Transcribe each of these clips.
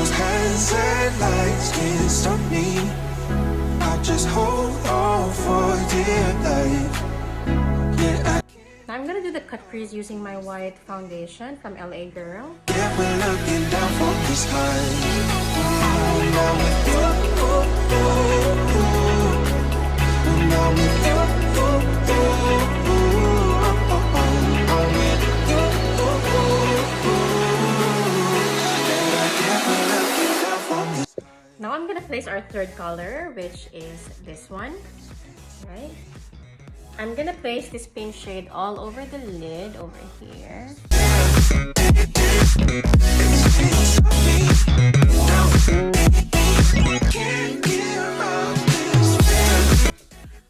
those hands and lights can't stop me. I just hold on for dear life. Yeah, Now I'm gonna do the cut crease using my white foundation from LA Girl. yeah, we're looking down from the sky. Now with you, now with you, Now I'm gonna place our third color, which is this one, right? I'm gonna place this pink shade all over the lid over here.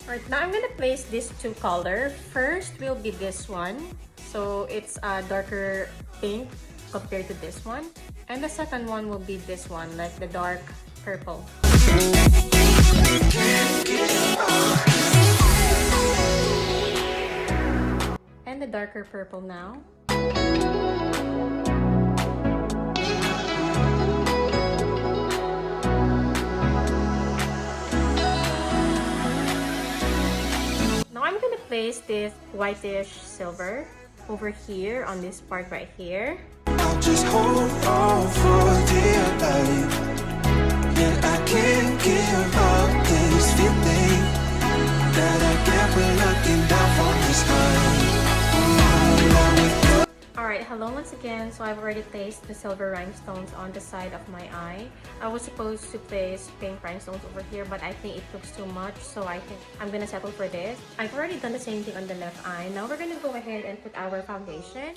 Alright, now I'm gonna place these two colors. First will be this one. So it's a darker pink compared to this one. And the second one will be this one, like the dark purple. And the darker purple now. Now I'm gonna place this whitish silver over here on this part right here. I'll just hold on for dear life. Yeah, I can't give up this feeling that I get when looking down from the sky. Alright, hello once again. So I've already placed the silver rhinestones on the side of my eye. I was supposed to place pink rhinestones over here, but I think it looks too much, so I think I'm gonna settle for this. I've already done the same thing on the left eye. Now we're gonna go ahead and put our foundation.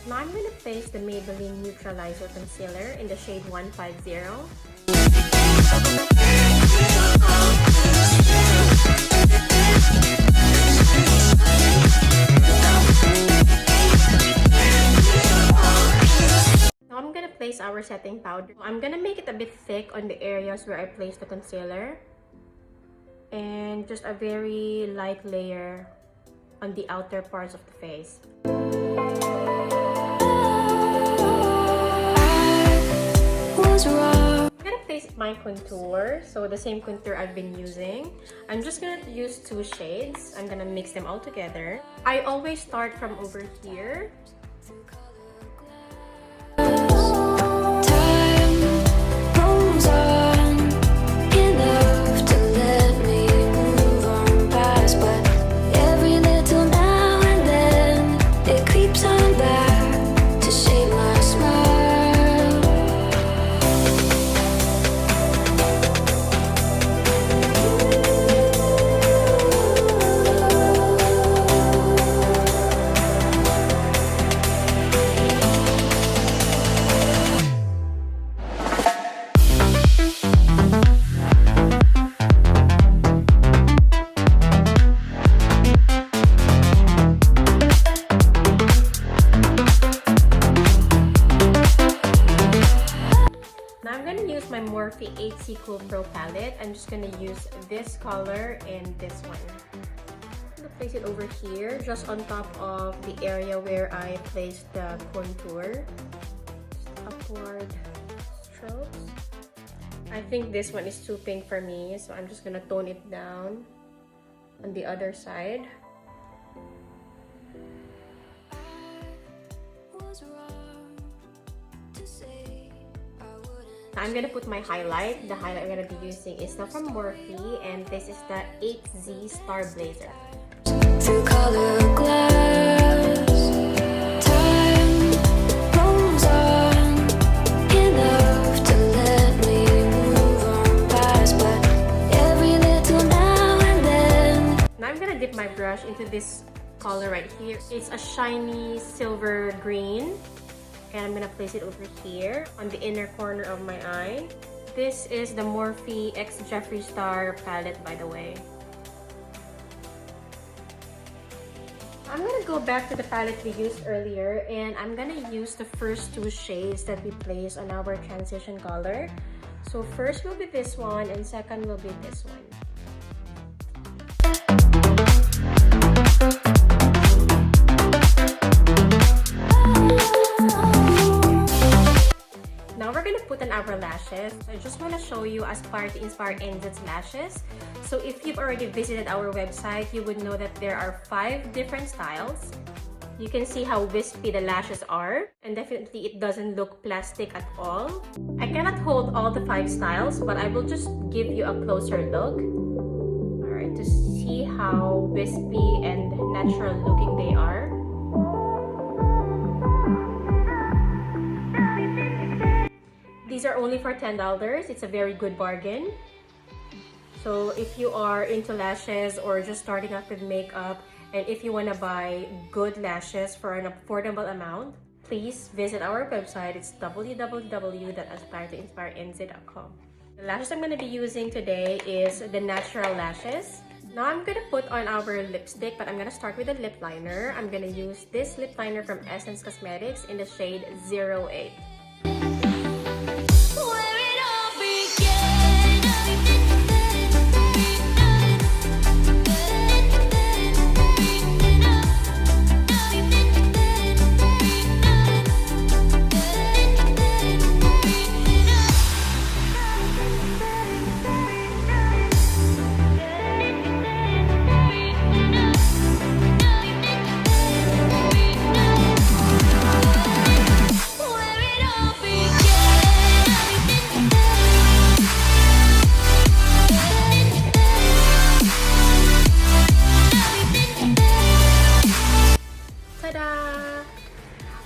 Now I'm gonna place the Maybelline Neutralizer Concealer in the shade 150. Now I'm gonna place our setting powder. I'm gonna make it a bit thick on the areas where I placed the concealer. And just a very light layer on the outer parts of the face. I'm gonna place my contour, so the same contour I've been using. I'm just gonna use two shades. I'm gonna mix them all together. I always start from over here. Morphe 8C Cool Pro palette. I'm just gonna use this color and this one. I'm gonna place it over here, just on top of the area where I placed the contour. Just upward strokes. I think this one is too pink for me, so I'm just gonna tone it down on the other side. I'm gonna put my highlight. The highlight I'm gonna be using is not from Morphe, and this is the 8Z Star Blazer. Through color glass, time rolls on, enough to let me move on past, but every little now and then. Now I'm gonna dip my brush into this color right here. It's a shiny silver green. And I'm gonna place it over here on the inner corner of my eye. This is the Morphe X Jeffree Star palette, by the way. I'm gonna go back to the palette we used earlier, and I'm gonna use the first two shades that we placed on our transition color. So first will be this one, and second will be this one. Now we're gonna put on our lashes. I just want to show you as part to inspire NZ's lashes. So if you've already visited our website, you would know that there are 5 different styles. You can see how wispy the lashes are, and definitely it doesn't look plastic at all. I cannot hold all the 5 styles, but I will just give you a closer look. Alright, to see how wispy and natural looking they are. These are only for $10. It's a very good bargain. So if you are into lashes or just starting out with makeup, and if you want to buy good lashes for an affordable amount, please visit our website. It's www.aspiretoinspirenz.com. The lashes I'm going to be using today is the natural lashes. Now I'm going to put on our lipstick, but I'm going to start with a lip liner. I'm going to use this lip liner from Essence Cosmetics in the shade 08.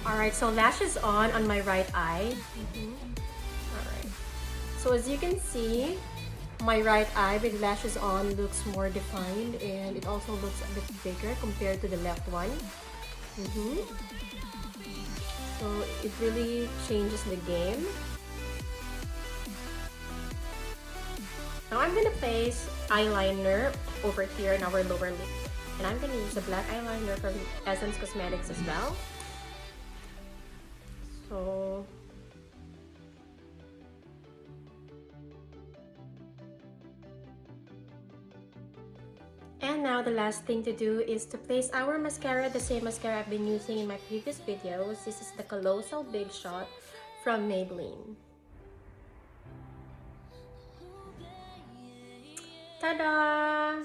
Alright, so lashes on my right eye. Alright, so as you can see, my right eye with lashes on looks more defined, and it also looks a bit bigger compared to the left one. So it really changes the game. Now I'm going to place eyeliner over here in our lower lip. And I'm going to use a black eyeliner from Essence Cosmetics as well. So and now the last thing to do is to place our mascara, the same mascara I've been using in my previous videos. This is the Colossal Big Shot from Maybelline. Ta-da!